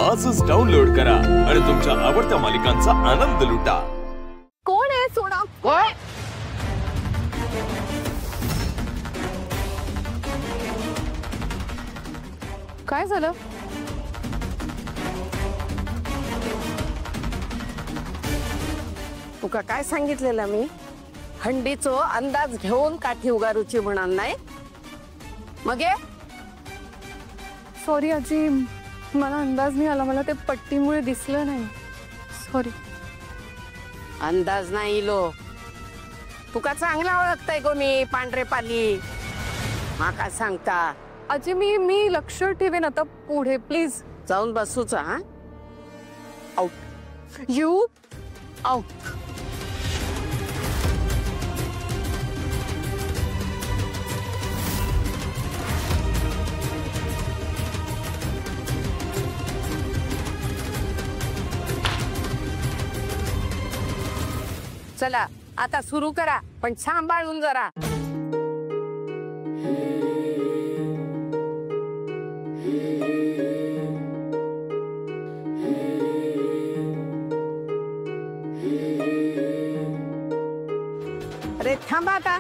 आजच डाउनलोड करा आणि तुमच्या आवडत्या मालिकांचा आनंद लुटा। कोण आहे सोना? कोण? काय झालं? तुका काय सांगितलेलं मी? हंडीचो अंदाज घेऊन काठी उगारूची म्हणाल नाही मग सॉरी आजी, मला अंदाज नाही आला, मला ते पट्टीमुळे दिसलं नाही, सॉरी। अंदाज नाही लो, तुका चांगला ओळखताय गो मी पांढरे पाली, माका सांगता। आजी मी लक्ष ठेवेन आता पुढे, प्लीज। जाऊन बसूचा हा? Out you out. चला आता सुरू करा, पण सांभाळून जरा। अरे थांबा आता,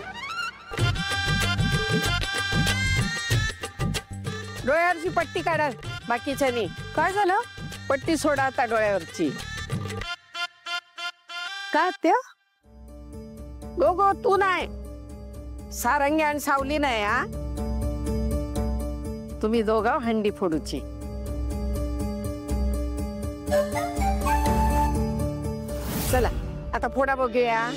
डोळ्यावरची पट्टी काढा, बाकीच्यानी। काय झालं? पट्टी सोडा आता डोळ्यावरची। काय आत्या? गो गो तू नाही, सारंगी आणि सावली नाही हा, तुम्ही दोघं हंडी फोडूची। चला आता फोडा बघूया।